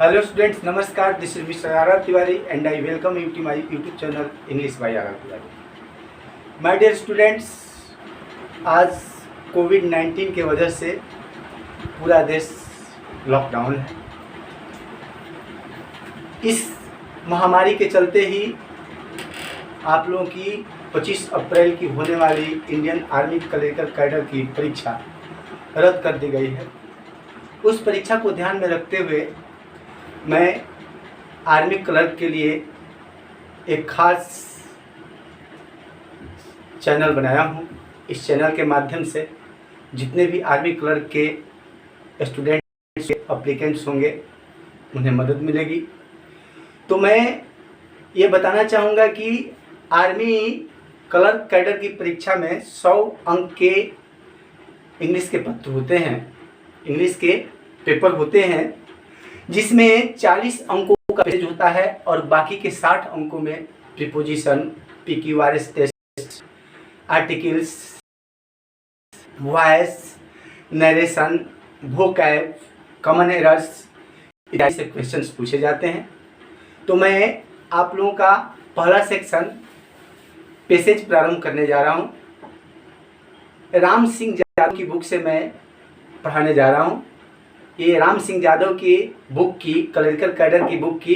Hello students, Namaskar. This is Mr. R.R. Tiwari and I welcome you to my YouTube channel English by R.R. Tiwari. My dear students, आज कोविड-19 के वजह से पूरा देश lockdown है। इस महामारी के चलते ही आप लोगों की 25 अप्रैल की होने वाली इंडियन आर्मी क्लरिकल कैडर की परीक्षा रद्द कर दी गई है। उस परीक्षा को ध्यान में रखते हुए मैं आर्मी क्लर्क के लिए एक खास चैनल बनाया हूँ। इस चैनल के माध्यम से जितने भी आर्मी क्लर्क के स्टूडेंट्स एप्लीकेंट्स होंगे उन्हें मदद मिलेगी। तो मैं ये बताना चाहूँगा कि आर्मी क्लर्क कैडर की परीक्षा में 100 अंक के इंग्लिश के पत्र होते हैं, इंग्लिश के पेपर होते हैं, जिसमें 40 अंकों का पेज होता है और बाकी के 60 अंकों में preposition, PQRS test, articles, voice, narration, vocab, common errors इत्यादि से क्वेश्चंस पूछे जाते हैं। तो मैं आप लोगों का पहला सेक्शन पैसेज प्रारंभ करने जा रहा हूँ। राम सिंह यादव की बुक से मैं पढ़ाने जा रहा हूँ। ये राम सिंह यादव की बुक की, क्लरिकल कैडर की बुक की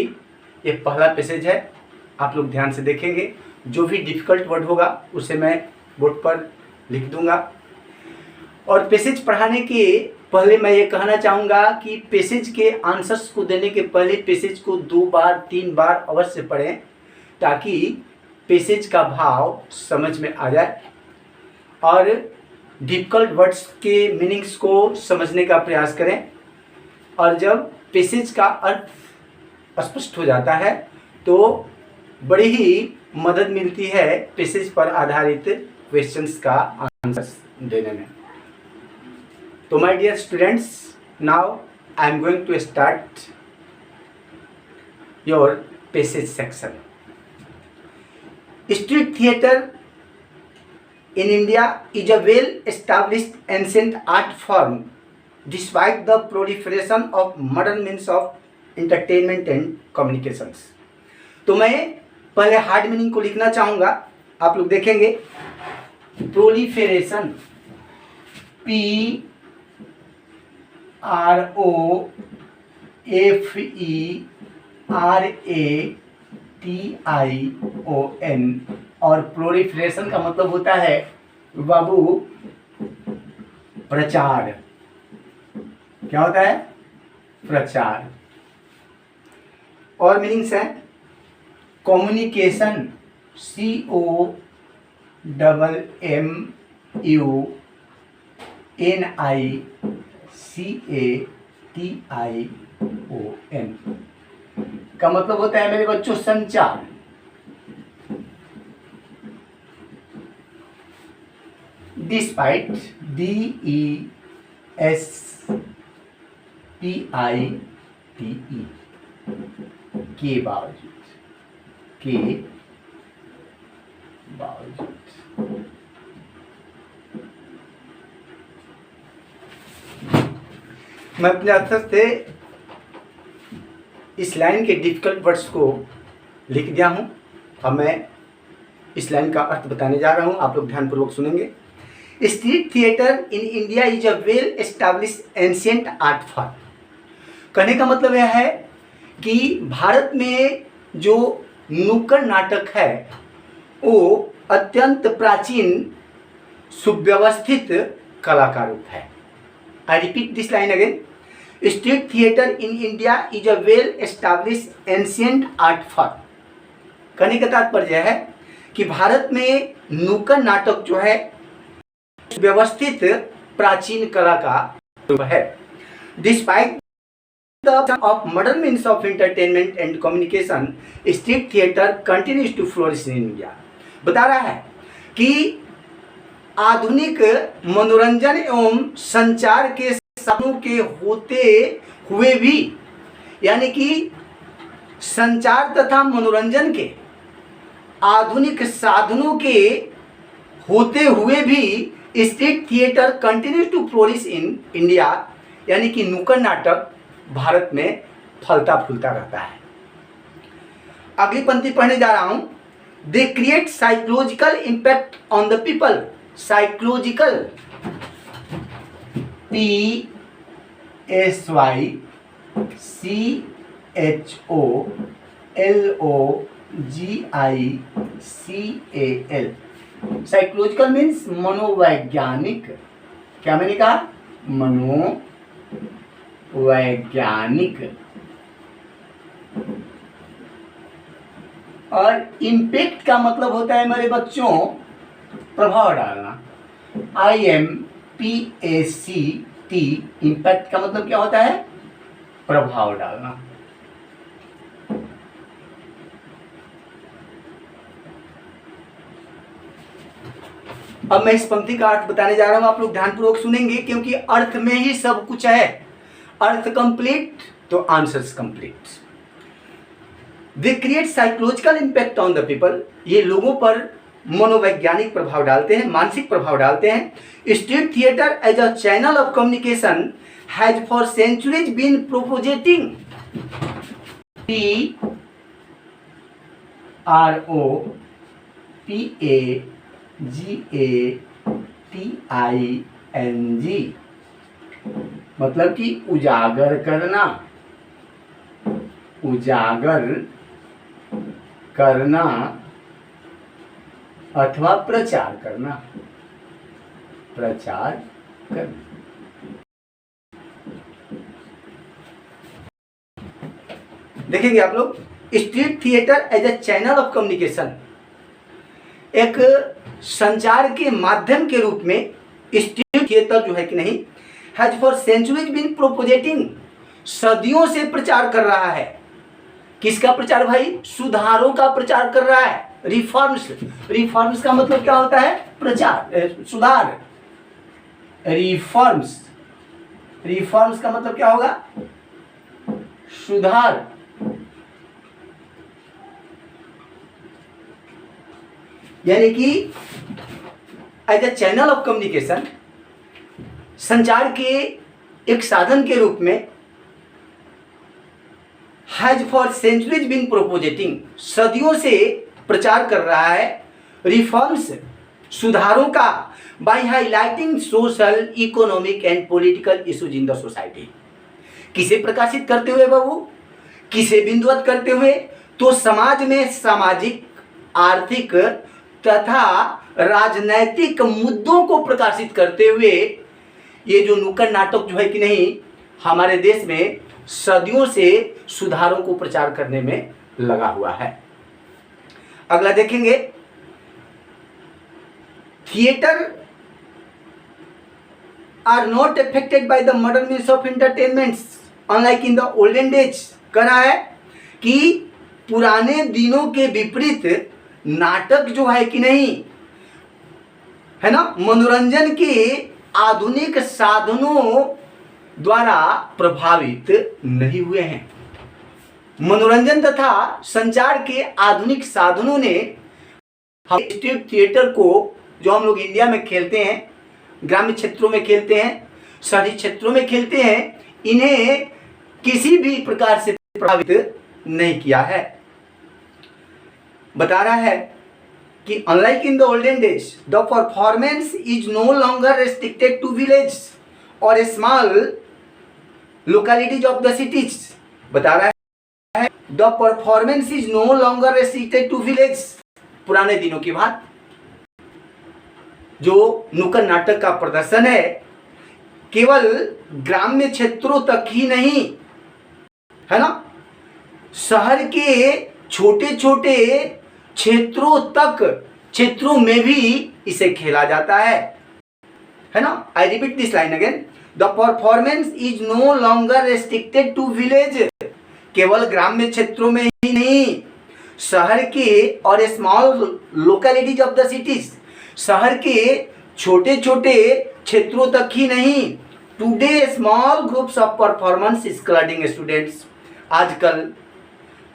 ये पहला पैसेज है। आप लोग ध्यान से देखेंगे, जो भी डिफ़िकल्ट वर्ड होगा उसे मैं बोर्ड पर लिख दूंगा। और पैसेज पढ़ाने के पहले मैं ये कहना चाहूँगा कि पैसेज के आंसर्स को देने के पहले पैसेज को 2 बार 3 बार अवश्य पढ़ें, ताकि पैसेज का भाव समझ में आ जाए और डिफ़िकल्ट वर्ड्स के मीनिंग्स को समझने का प्रयास करें। और जब पैसेज का अर्थ स्पष्ट हो जाता है तो बड़ी ही मदद मिलती है पैसेज पर आधारित क्वेश्चंस का आंसर देने में। तो my dear students, now I am going to start your passage section. Street theatre in India is a well-established ancient art form despite the proliferation of modern means of entertainment and communications। तो मैं पहले hard meaning को लिखना चाहूँगा, आप लोग देखेंगे। Proliferation, PROFERATION और प्रोलिफरेशन का मतलब होता है बाबू प्रचार। क्या होता है? प्रचार। और मीनिंग्स है कम्युनिकेशन, COMMUNICATION का मतलब होता है मेरे बच्चों संचार। डिस्पाइट, DESPITE के बावजूद, मैं अपने अक्षर से इस लाइन के डिफ़िकल्ट वर्ड्स को लिख दिया हूँ। अब मैं इस लाइन का अर्थ बताने जा रहा हूँ, आप लोग ध्यानपूर्वक सुनेंगे। Street theatre in India is a well established ancient art form. कहने का मतलब यह है कि भारत में जो नुक्कड़ नाटक है वो अत्यंत प्राचीन सुव्यवस्थित कलाकार रूप है। I repeat this line again. Street theatre in India is a well established ancient art form. कहने का तात्पर्य है कि भारत में नुक्कड़ नाटक जो है व्यवस्थित प्राचीन कला का रूप है। Despite the of modern means of entertainment and communication, street theatre continues to flourish in India. बता रहा है कि आधुनिक मनोरंजन एवं संचार के साधनों के होते हुए भी, यानी कि संचार तथा मनोरंजन के आधुनिक साधनों के होते हुए भी street theatre continue to flourish in India, यानी कि नुक्कड़ नाटक भारत में फलता फूलता रहता है। अगली पंक्ति पढ़ने जा रहा हूं। They create psychological impact on the people. Psychological, SYCHOLOGICAL। Psychological means मनोवैज्ञानिक। क्या मैंने कहा? मनोवैज्ञानिक। और इम्पैक्ट का मतलब होता है मेरे बच्चों प्रभाव डालना। IMPACT। इम्पैक्ट का मतलब क्या होता है? प्रभाव डालना। अब मैं इस पंक्ति का अर्थ बताने जा रहा हूं, आप लोग ध्यानपूर्वक सुनेंगे क्योंकि अर्थ में ही सब कुछ है। अर्थ कंप्लीट तो answers complete. They create psychological impact on the people. ये लोगों पर मनोवैज्ञानिक प्रभाव डालते हैं, मानसिक प्रभाव डालते हैं। Street theatre as a channel of communication has for centuries been propagating. PROPAGATING मतलब कि उजागर करना, उजागर करना अथवा प्रचार करना, प्रचार करना। देखेंगे आप लोग, street theatre as a channel of communication, एक संचार के माध्यम के रूप में स्ट्रीट थिएटर जो है कि नहीं, has for centuries been propagating, सदियों से प्रचार कर रहा है। किसका प्रचार भाई? सुधारों का प्रचार कर रहा है। रिफॉर्म्स, रिफॉर्म्स का मतलब क्या होता है? प्रचार, सुधार। रिफॉर्म्स, रिफॉर्म्स का मतलब क्या होगा? सुधार। यानी कि as a channel of communication, संचार के एक साधन के रूप में, has for centuries been propagating, सदियों से प्रचार कर रहा है। रिफॉर्म्स, सुधारों का, by highlighting social, economic and political issues in the society. किसे प्रकाशित करते हुए बाबू? किसे बिंदुवत करते हुए? तो समाज में सामाजिक, आर्थिक तथा राजनैतिक मुद्दों को प्रकाशित करते हुए ये जो नुक्कड़ नाटक जो है कि नहीं, हमारे देश में सदियों से सुधारों को प्रचार करने में लगा हुआ है। अगला देखेंगे, theatre are not affected by the modern means of entertainments unlike in the olden days. कहना है कि पुराने दिनों के विपरीत नाटक जो है कि नहीं है ना, मनोरंजन के आधुनिक साधनों द्वारा प्रभावित नहीं हुए हैं। मनोरंजन तथा संचार के आधुनिक साधनों ने स्ट्रीट थिएटर को, जो हम लोग इंडिया में खेलते हैं, ग्रामीण क्षेत्रों में खेलते हैं, शहरी क्षेत्रों में खेलते हैं, इन्हें किसी भी प्रकार से प्रभावित नहीं किया है। बता रहा है कि unlike in the olden days the performance is no longer restricted to village और small localities of the cities. बता रहा है the performance is no longer restricted to village. पुराने दिनों की बात, जो नुक्कड़ नाटक का प्रदर्शन है केवल ग्राम्य क्षेत्रों तक ही नहीं है ना, शहर के छोटे छोटे क्षेत्रों में भी इसे खेला जाता है ना। I repeat this line again, the performance is no longer restricted to village. केवल ग्राम्य क्षेत्रों में ही नहीं, शहर के और small localities of the cities, शहर के छोटे छोटे क्षेत्रों तक ही नहीं। Today small groups of performance including students. आजकल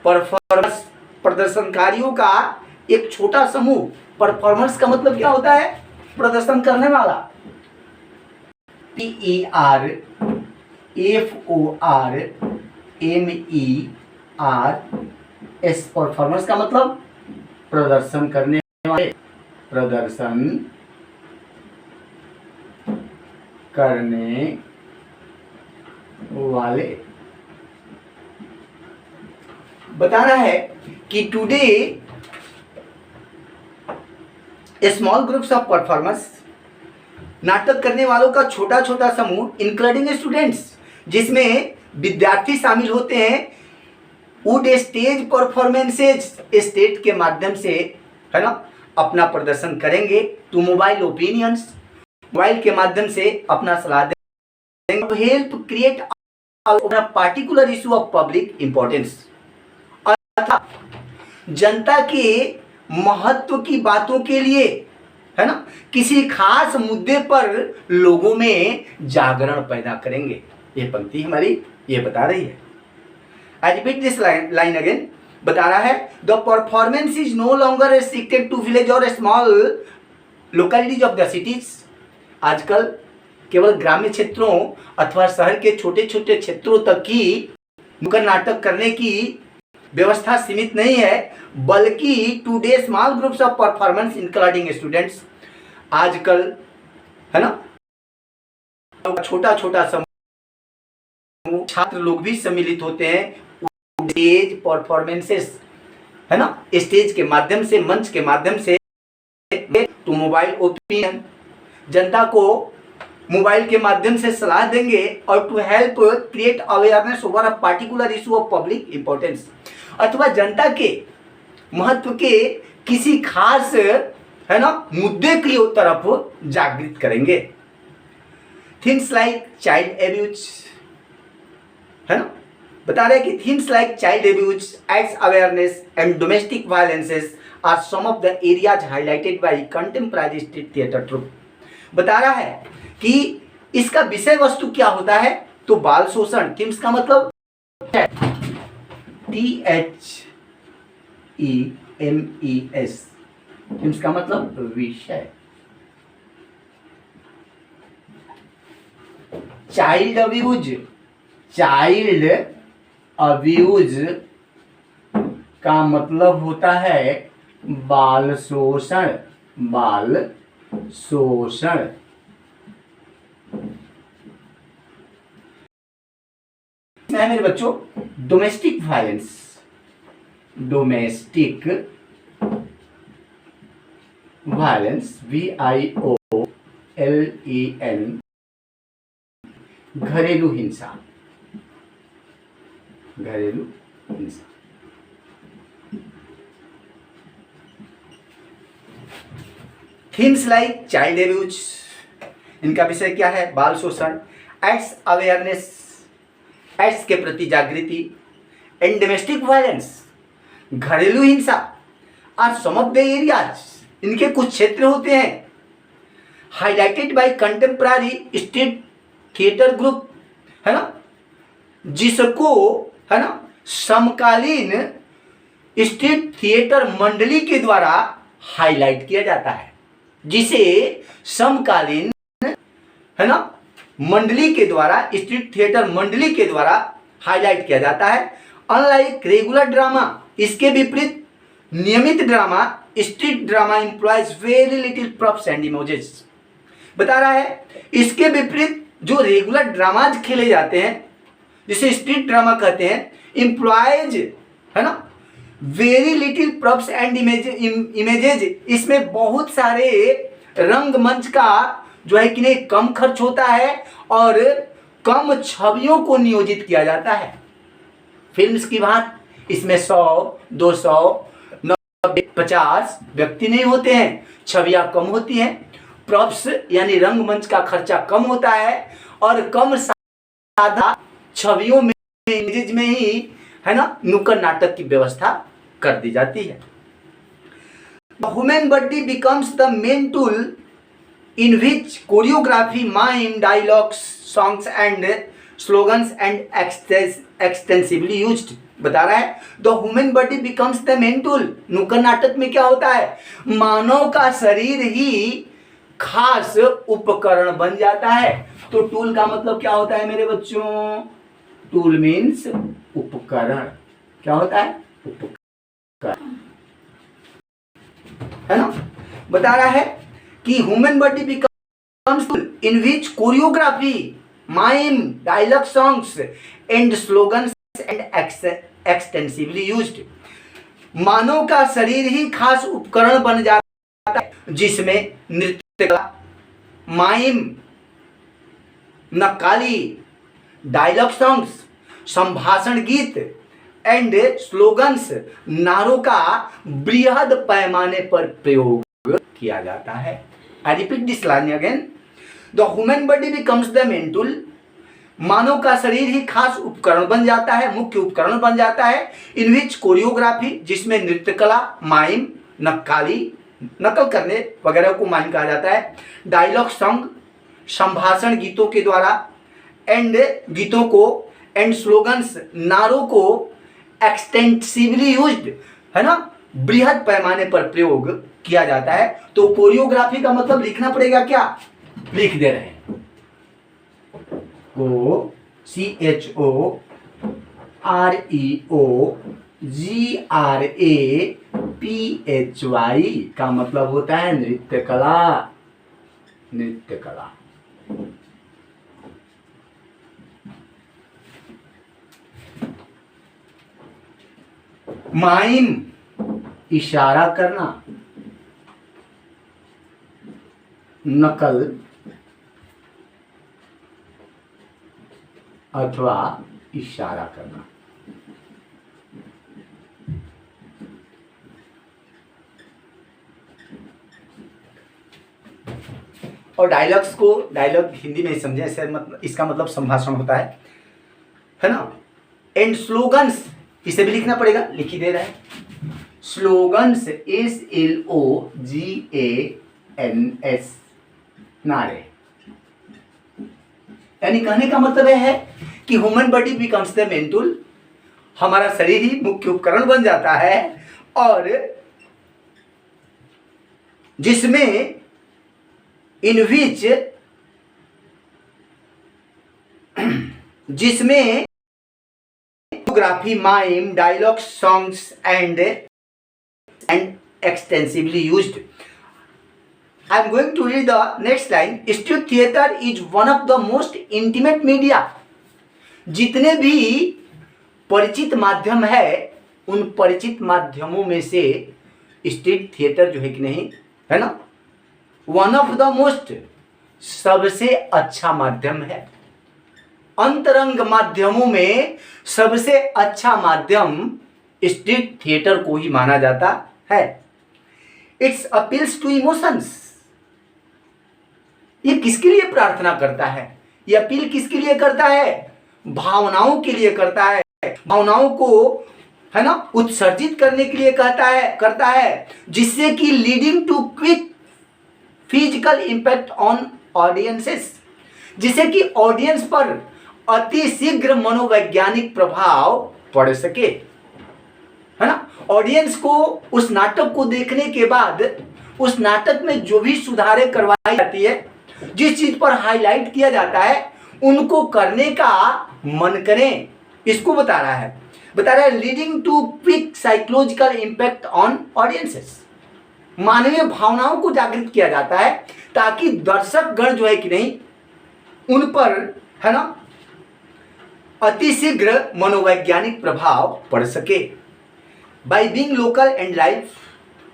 परफॉर्मेंस प्रदर्शनकारियों का एक छोटा समूह, परफॉर्मेंस का मतलब क्या होता है? प्रदर्शन करने वाला। PERFORMANCE MERS, परफॉर्मेंस का मतलब प्रदर्शन करने वाले, प्रदर्शन करने वाले। बताना है कि today small groups of performers, नाटक करने वालों का छोटा छोटा समूह, इंक्लूडिंग स्टूडेंट्स, जिसमें विद्यार्थी शामिल होते हैं, वुड स्टेज परफॉर्मेंसेज, स्टेज के माध्यम से, है ना, अपना प्रदर्शन करेंगे। टू मोबाइल ओपिनियंस, मोबाइल के माध्यम से अपना सलाह देंगे। Help create particular issue of public importance, अर्थात जनता के महत्व की बातों के लिए, है ना, किसी खास मुद्दे पर लोगों में जागरण पैदा करेंगे। ये पंक्ति हमारी ये बता रही है। I repeat this line again. बता रहा है the performance is no longer restricted to village और small localities of the cities. आजकल केवल ग्रामीण क्षेत्रों अथवा शहर के छोटे छोटे क्षेत्रों तक ही नुक्कड़ नाटक करने की व्यवस्था सीमित नहीं है, बल्कि today small groups of performance including students, आजकल, है ना, छोटा छोटा समूह छात्र लोग भी सम्मिलित होते हैं स्टेज परफॉर्मेंसेस, है ना, स्टेज के माध्यम से, मंच के माध्यम से, टू मोबाइल ओपिनियन, जनता को मोबाइल के माध्यम से सलाह देंगे, और to help create awareness over a particular issue of public importance, अथवा जनता के महत्व के किसी खास, है ना, मुद्दे की तरफ जागृत करेंगे। थिंग्स लाइक चाइल्ड एब्यूज, है ना, बता रहे कि things like child abuse, ex awareness and domestic violences are some of the areas highlighted by contemporary street theatre troupe. बता रहा है कि इसका विषय वस्तु क्या होता है, तो बाल शोषण, थिम्स का मतलब THEMES, थिम्स का मतलब विषय। चाइल्ड अब्यूज, चाइल्ड अब्यूज का मतलब होता है बाल शोषण, बाल शोषण। है मेरे बच्चों domestic violence, domestic violence, VIOLEN, घरेलू हिंसा, घरेलू हिंसा। थिंग्स लाइक चाइल्ड एब्यूज, इनका विषय क्या है, बाल शोषण, एक्ट्स अवेयरनेस, एक्ट्स के प्रति जागृति, एंड डोमेस्टिक वायलेंस, घरेलू हिंसा, are some of the areas, इनके कुछ क्षेत्र होते हैं, highlighted by contemporary street theatre group, है ना, जिसको, है ना, समकालीन स्ट्रीट थिएटर मंडली के द्वारा हाईलाइट किया जाता है, जिसे समकालीन, है ना, मंडली के द्वारा, स्ट्रीट थिएटर मंडली के द्वारा हाईलाइट किया जाता है। अनलाइक रेगुलर ड्रामा, इसके विपरीत नियमित drama, street drama employees very little props and emojis. बता रहा है इसके विपरीत जो रेगुलर ड्रामाज खेले जाते हैं, जिसे स्ट्रीट ड्रामा कहते हैं, इम्प्लॉयज, है ना, very little props and images, इसमें बहुत सारे रंगमंच का जो है कि नहीं कम खर्च होता है और कम छवियों को नियोजित किया जाता है। फिल्म्स की बात, इसमें 100, 200, 90, 50 व्यक्ति नहीं होते हैं, छवियां कम होती हैं, प्रॉप्स यानी रंगमंच का खर्चा कम होता है और कम सादा छवियों में, इमेजेज में ही, है ना, नुक्कड़ नाटक की व्यवस्था कर दी जाती है। Human body becomes the main tool in which choreography, mime, dialogues, songs and slogans and extensively used। बता रहा है the human body becomes the main tool। नुक्कड़ नाटक में क्या होता है, मानव का शरीर ही खास उपकरण बन जाता है। तो टूल का मतलब क्या होता है मेरे बच्चों, टूल मीन्स उपकरण। क्या होता है? उपकरण, है ना। बता रहा है कि human body becomes in which choreography, mime, dialogue, songs and slogans and extensively used. मानव का शरीर ही खास उपकरण बन जाता है जिसमें नृत्य कला, माइम, नक्काली, डायलॉग सॉन्ग्स, संभाषण गीत एंड स्लोगन्स, नारों का बृहद पैमाने पर प्रयोग किया जाता है। I repeat this line again. The human body becomes the main tool. मानव का शरीर ही खास उपकरण बन जाता है, मुख्य उपकरण बन जाता है। इन विच कोरियोग्राफी, जिसमें नृत्य कला, माइम, नक्काली, नकल करने वगैरह को माइम कहा जाता है, डायलॉग सॉन्ग, संभाषण गीतों के द्वारा, एंड गीतों को, एंड स्लोगन्स, नारों को एक्सटेंसिवली यूज्ड, है ना, बृहद पैमाने पर प्रयोग किया जाता है। तो कोरियोग्राफी का मतलब लिखना पड़ेगा क्या? लिख दे रहे हैं को, CHOREOGRAPHY का मतलब होता है नृत्य कला। नृत्य कला। माइम, इशारा करना, नकल अथवा इशारा करना। और डायलॉग्स को, डायलॉग हिंदी में समझे ऐसे, मतलब इसका मतलब संभाषण होता है ना। एंड स्लोगन्स, इसे भी लिखना पड़ेगा, लिख ही दे रहा है। स्लोगन्स, SLOGANS, नारे। यानी कहने का मतलब यह है कि human body becomes the main tool. हमारा शरीर ही मुख्य उपकरण बन जाता है, और जिसमें इन विच, जिसमें choreography, mime, dialogue, songs and extensively used. I am going to read the next line. Street theater is one of the most intimate media. जितने भी परिचित माध्यम है, उन परिचित माध्यमों में से स्ट्रीट थिएटर जो है कि नहीं, है ना, वन ऑफ द मोस्ट, सबसे अच्छा माध्यम है। अंतरंग माध्यमों में सबसे अच्छा माध्यम स्ट्रीट थिएटर को ही माना जाता है। It's appeals to emotions. ये किसके लिए प्रार्थना करता है? ये अपील किसके लिए करता है? भावनाओं के लिए करता है। भावनाओं को, है ना, उत्सर्जित करने के लिए करता है, जिससे कि leading to quick physical impact on audiences, जिससे कि ऑडियंस पर अति शीघ्र मनोवैज्ञानिक प्रभाव पड़ सके, है ना। ऑडियंस को उस नाटक को देखने के बाद उस नाटक में जो भी सुधारें करवाई जाती है, जिस चीज पर हाईलाइट किया जाता है, उनको करने का मन करें, इसको बता रहा है leading to quick psychological impact on audiences. मानवीय भावनाओं को जागृत किया जाता है ताकि दर्शक गण जो है कि नहीं, उन पर, है ना, अतिशीघ्र मनोवैज्ञानिक प्रभाव पड़ सके। By being local and live,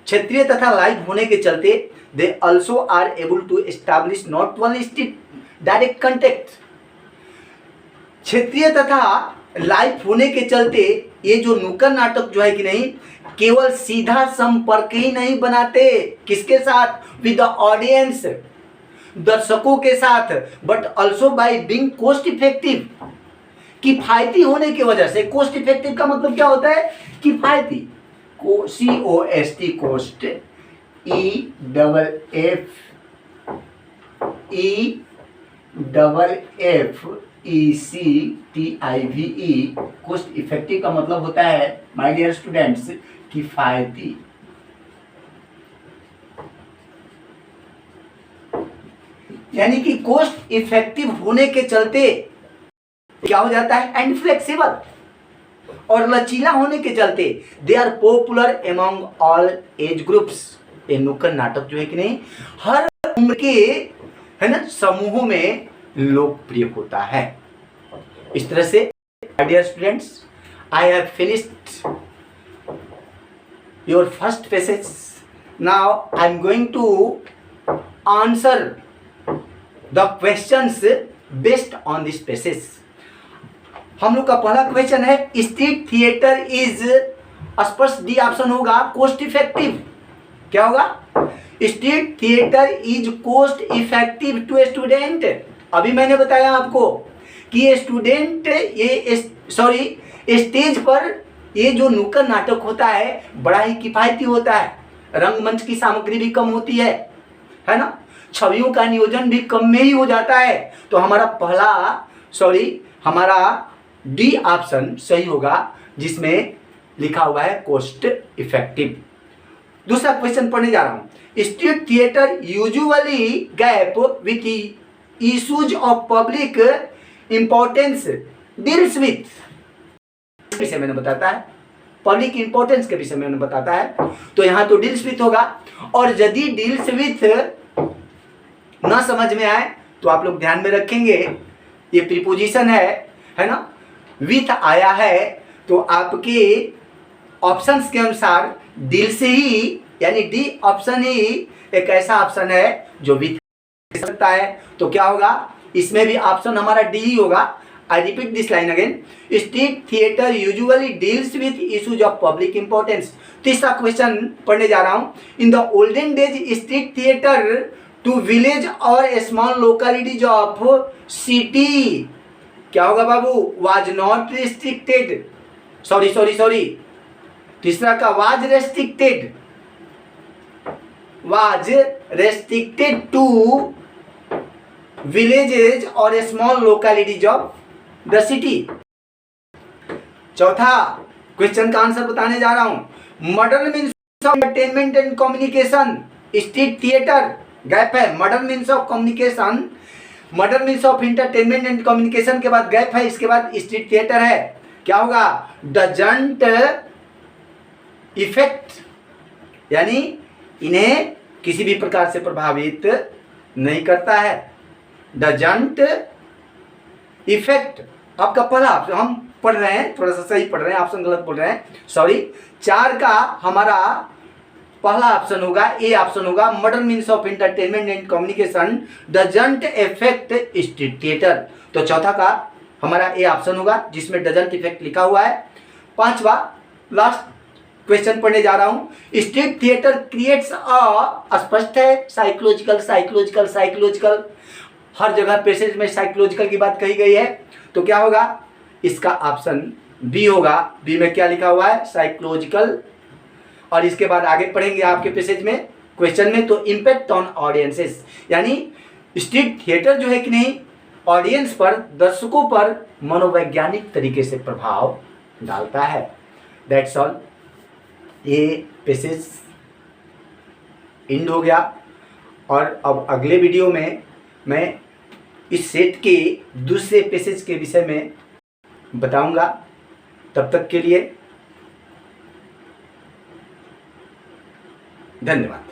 क्षेत्रीय तथा लाइव होने के चलते, they also are able to establish not only street direct contact. क्षेत्रीय तथा लाइव होने के चलते ये जो नुक्कड़ नाटक जो है कि नहीं, केवल सीधा संपर्क ही नहीं बनाते, किसके साथ? विद द ऑडियंस, दर्शकों के साथ, but also by being cost effective, किफायती होने की वजह से। कॉस्ट इफेक्टिव का मतलब क्या होता है? किफायती। COST, cost, EFFECTIVE, cost effective का मतलब होता है, माय डियर स्टूडेंट्स, किफायती। यानी कि कॉस्ट इफेक्टिव होने के चलते क्या हो जाता है, एंड फ्लेक्सिबल, और लचीला होने के चलते they are popular among all age groups. ये नुक्कड़ नाटक जो है कि नहीं, हर उम्र के, है ना, समूहों में लोकप्रिय होता है। इस तरह से dear students, I have finished your first passage. Now I am going to answer the questions based on this passage. हम लोग का पहला क्वेश्चन है, स्ट्रीट थिएटर इज, स्पष्ट डी ऑप्शन होगा कोस्ट इफेक्टिव। क्या होगा, street theatre is cost effective to student. अभी मैंने बताया आपको कि ये स्टूडेंट, ये सॉरी, स्टेज पर ये जो नुक्कड़ नाटक होता है बड़ा ही किफायती होता है, रंगमंच की सामग्री भी कम होती है ना, छवियों का नियोजन भी कम में ही हो जाता है। तो हमारा पहला, सॉरी, हमारा डी ऑप्शन सही होगा, जिसमें लिखा हुआ है कोस्ट इफेक्टिव। दूसरा क्वेश्चन पढ़ने जा रहा हूं, street theatre usually gap with issues of public importance deals with, विषय मैंने बताता है, पब्लिक इंपॉर्टेंस के विषय में बताता है, तो यहां तो डील्स विथ होगा। और यदि डील्स विथ ना समझ में आए तो आप लोग ध्यान में रखेंगे, ये प्रीपोजिशन है ना, विथ आया है तो आपके ऑप्शंस के अनुसार डील से ही, यानी डी ऑप्शन ही एक ऐसा ऑप्शन है जो विथ सकता है। तो क्या होगा, इसमें भी ऑप्शन हमारा डी ही होगा। I repeat this line again, street theatre usually deals with issues of public importance. तीसरा क्वेश्चन पढ़ने जा रहा हूं, in the olden days street theatre to village और स्मॉल लोकेलिटीज ऑफ सिटी, क्या होगा बाबू, वाज नॉट रिस्ट्रिक्टेड, सॉरी, तीसरा का वाज रेस्ट्रिक्टेड टू विलेजेज और small localities of the city. चौथा क्वेश्चन का आंसर बताने जा रहा हूं, modern means of entertainment and communication, street theatre, gap है, modern means of communication, modern means of entertainment and communication के बाद गैप है, इसके बाद स्ट्रीट थिएटर है। क्या होगा, डजंट इफेक्ट, यानी इन्हें किसी भी प्रकार से प्रभावित नहीं करता है, डजंट इफेक्ट। आपका पहला ऑप्शन हम पढ़ रहे हैं, थोड़ा सा सही पढ़ रहे हैं, ऑप्शन गलत पढ़ रहे हैं, सॉरी। 4 का हमारा पहला ऑप्शन होगा, ए ऑप्शन होगा, modern means of entertainment and communication doesn't effect street theatre. तो चौथा का हमारा ए ऑप्शन होगा, जिसमें डजंट इफेक्ट लिखा हुआ है। 5वां लास्ट क्वेश्चन पढ़ने जा रहा हूं, स्ट्रीट थिएटर क्रिएट्स अ, स्पष्ट है, साइकोलॉजिकल, हर जगह पैसेज में साइकोलॉजिकल की बात कही गई है। तो क्या होगा, इसका ऑप्शन बी होगा। बी में क्या लिखा हुआ है, साइकोलॉजिकल। और इसके बाद आगे पढ़ेंगे आपके पैसेज में, क्वेश्चन में, तो इम्पैक्ट ऑन ऑडियंसेस, यानी स्ट्रीट थिएटर जो है कि नहीं, ऑडियंस पर, दर्शकों पर मनोवैज्ञानिक तरीके से प्रभाव डालता है। दैट्स ऑल, ये पैसेज एंड हो गया। और अब अगले वीडियो में मैं इस सेट के दूसरे पैसेज के विषय में बताऊंगा। तब तक के लिए धन्यवाद।